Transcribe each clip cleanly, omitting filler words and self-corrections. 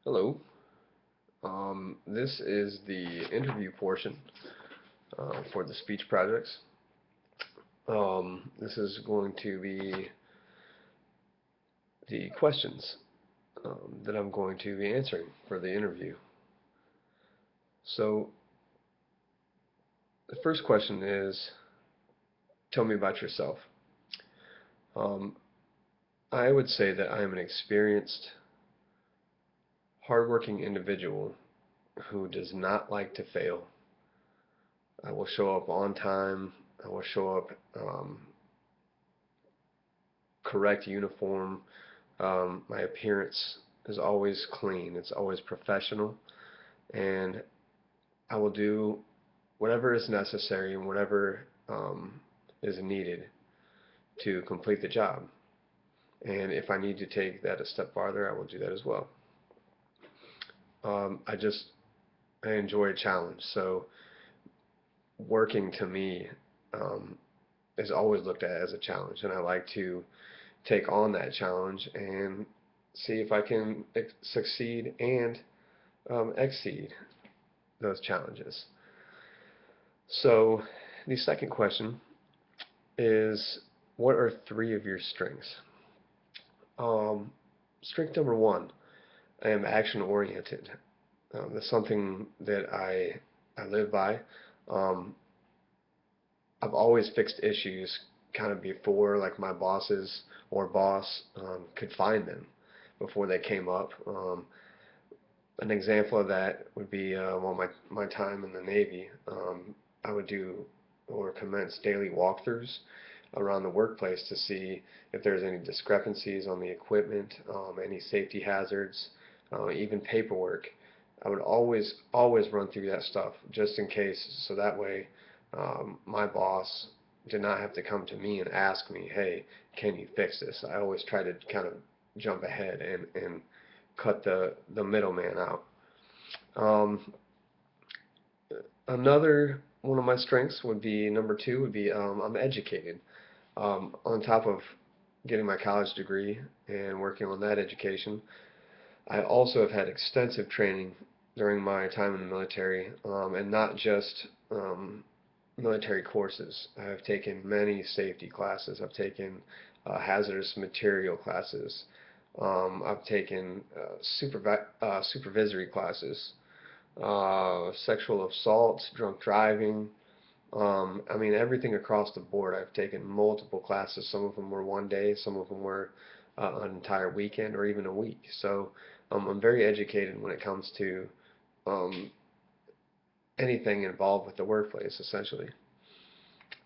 Hello. This is the interview portion for the speech projects. This is going to be the questions that I'm going to be answering for the interview. So, the first question is, tell me about yourself. Um, I would say that I am an experienced, hardworking individual who does not like to fail. I will show up on time. I will show up correct uniform. My appearance is always clean, it's always professional, and I will do whatever is necessary and whatever is needed to complete the job. And if I need to take that a step farther, I will do that as well. Um, I just I enjoy a challenge, so working to me um, is always looked at as a challenge, and I like to take on that challenge and see if I can succeed and exceed those challenges. So, the second question is, what are three of your strengths? Um, Strength number one, I am action oriented. That's something that I live by. Um, I've always fixed issues kind of before like my bosses or boss could find them before they came up. An example of that would be well, my time in the Navy. I would do or commence daily walkthroughs around the workplace to see if there's any discrepancies on the equipment, any safety hazards, even paperwork. I would always run through that stuff just in case, so that way my boss did not have to come to me and ask me, hey, can you fix this? I always try to kind of jump ahead and cut the middleman out. Um, Another one of my strengths would be number two would be I'm educated. On top of getting my college degree and working on that education, I also have had extensive training during my time in the military, and not just military courses. I have taken many safety classes. I've taken hazardous material classes. I've taken supervisory classes, sexual assault, drunk driving. I mean, everything across the board. I've taken multiple classes. Some of them were one day, some of them were an entire weekend or even a week. So I'm very educated when it comes to um, anything involved with the workplace, essentially.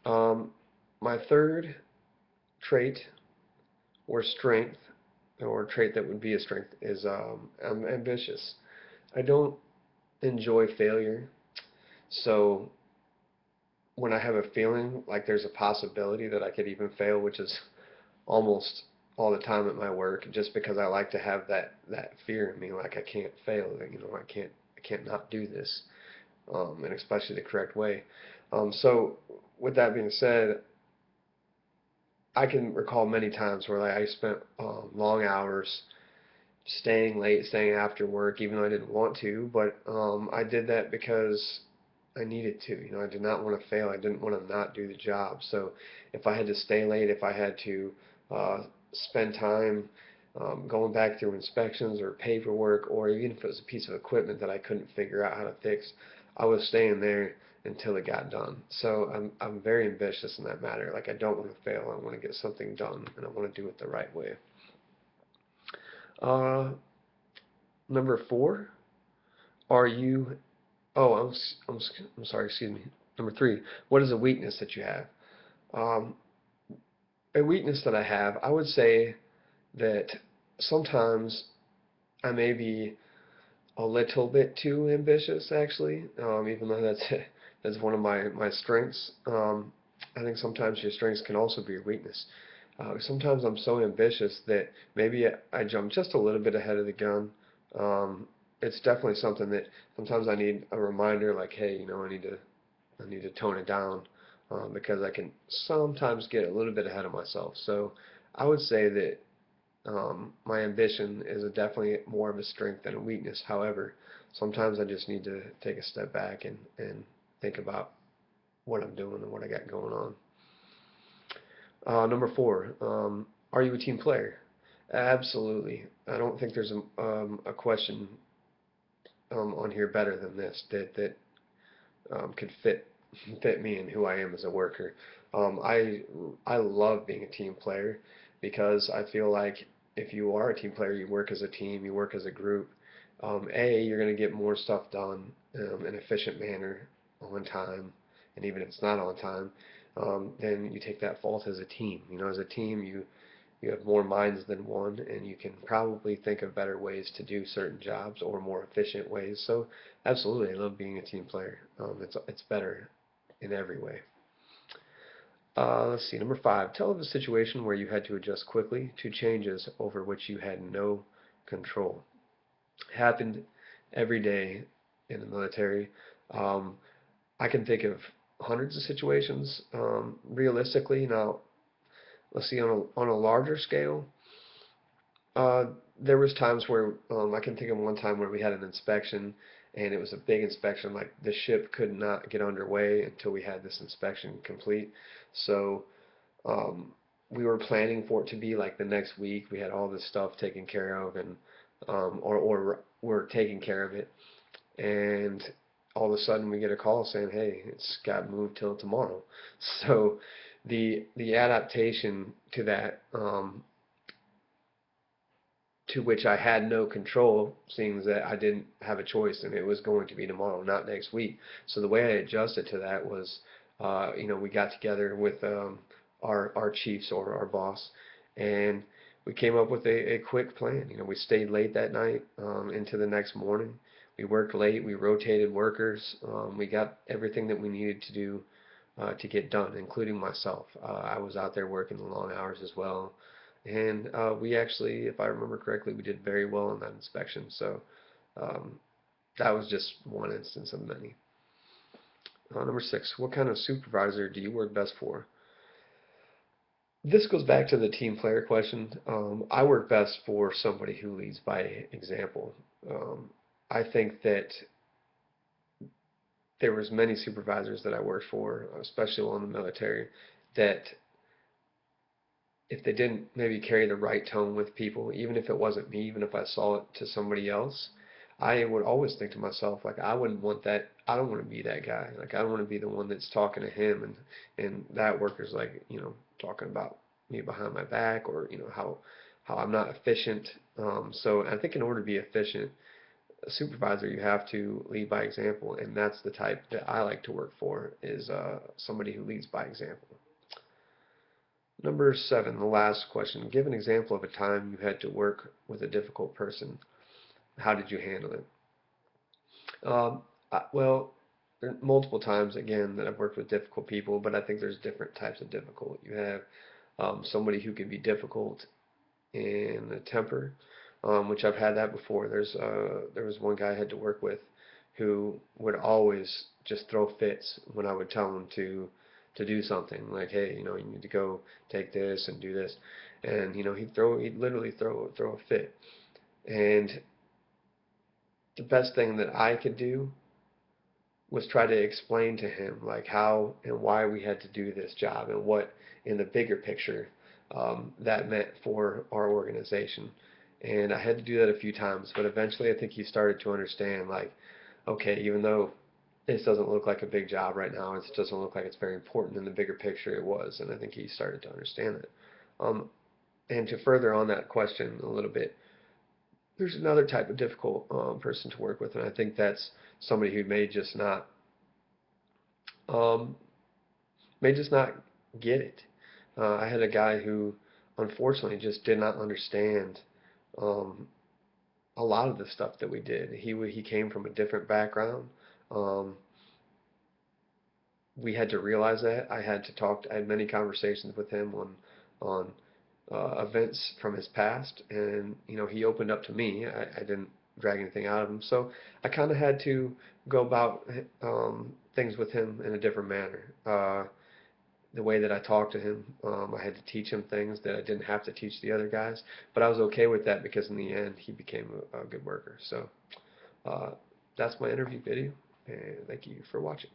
Um, my third trait or strength, or trait that would be a strength, is I'm ambitious. I don't enjoy failure, so when I have a feeling like there's a possibility that I could even fail, which is almost all the time at my work, just because I like to have that fear in me, like I can't fail, I can't not do this, and especially the correct way. So with that being said, I can recall many times where like I spent long hours staying late, staying after work, even though I didn't want to, but I did that because I needed to. I did not want to fail. I didn't want to not do the job. So if I had to stay late, if I had to spend time going back through inspections or paperwork, or even if it was a piece of equipment that I couldn't figure out how to fix, I was staying there until it got done. So I'm very ambitious in that matter. Like I don't want to fail. I want to get something done, and I want to do it the right way. Uh, Number four, are you? Oh, I'm sorry. Excuse me. Number three, what is a weakness that you have? Um, a weakness that I have, I would say that sometimes I may be a little bit too ambitious, actually. Even though that's one of my strengths. I think sometimes your strengths can also be your weakness. Sometimes I'm so ambitious that maybe I jump just a little bit ahead of the gun. Um, it's definitely something that sometimes I need a reminder, like, hey, I need to tone it down because I can sometimes get a little bit ahead of myself. So I would say that My ambition is definitely more of a strength than a weakness. However, sometimes I just need to take a step back and think about what I'm doing and what I got going on. Number four, are you a team player? Absolutely. I don't think there's a question on here better than this that could fit me and who I am as a worker. I love being a team player because I feel like if you are a team player, you work as a team, you work as a group. You're going to get more stuff done in an efficient manner on time, and even if it's not on time, then you take that fault as a team. You know, as a team, you have more minds than one, and you can probably think of better ways to do certain jobs or more efficient ways. So, absolutely, I love being a team player. It's better in every way. Let's see, number five. Tell of a situation where you had to adjust quickly to changes over which you had no control. Happened every day in the military. Um, I can think of hundreds of situations. Realistically, now let's see on a larger scale. Uh, there was times where I can think of one time where we had an inspection, and it was a big inspection. Like the ship could not get underway until we had this inspection complete. So um, we were planning for it to be like the next week. We had all this stuff taken care of, and or we're taking care of it, and all of a sudden we get a call saying, "Hey, it's got moved till tomorrow." So the adaptation to that to which I had no control, seeing that I didn't have a choice and it was going to be tomorrow, not next week. So the way I adjusted to that was, we got together with our chiefs or our boss, and we came up with a quick plan. You know, we stayed late that night into the next morning. We worked late. We rotated workers. We got everything that we needed to do to get done, including myself. I was out there working the long hours as well. And we actually, if I remember correctly, we did very well in that inspection. So um, that was just one instance of many. Number six, what kind of supervisor do you work best for? This goes back to the team player question. I work best for somebody who leads by example. Um, I think that there was many supervisors that I worked for, especially while in the military, that if they didn't maybe carry the right tone with people, even if it wasn't me, even if I saw it to somebody else, I would always think to myself, like, I wouldn't want that. I don't want to be that guy. Like, I don't want to be the one that's talking to him and that worker's like, talking about me behind my back or, how I'm not efficient. So I think in order to be efficient, a supervisor, you have to lead by example, and that's the type that I like to work for is somebody who leads by example. Number seven, the last question. Give an example of a time you had to work with a difficult person. How did you handle it? Well, there are multiple times again that I've worked with difficult people, but I think there's different types of difficult. You have somebody who can be difficult in a temper, which I've had that before. There was one guy I had to work with who would always just throw fits when I would tell him to do something like, hey, you need to go take this and do this, and he'd literally throw a fit. And the best thing that I could do was try to explain to him like how and why we had to do this job and what in the bigger picture that meant for our organization. And I had to do that a few times, but eventually I think he started to understand like, okay, even though this doesn't look like a big job right now, it doesn't look like it's very important in the bigger picture, it was. And I think he started to understand it. Um, and to further on that question a little bit, there's another type of difficult person to work with, and I think that's somebody who um, may just not get it. I had a guy who, unfortunately, just did not understand um, a lot of the stuff that we did. He came from a different background. Um, we had to realize that. I had many conversations with him on events from his past, and he opened up to me. I didn't drag anything out of him, so I kind of had to go about things with him in a different manner. the way that I talked to him. I had to teach him things that I didn't have to teach the other guys, but I was okay with that because in the end he became a good worker. So uh, that's my interview video, and thank you for watching.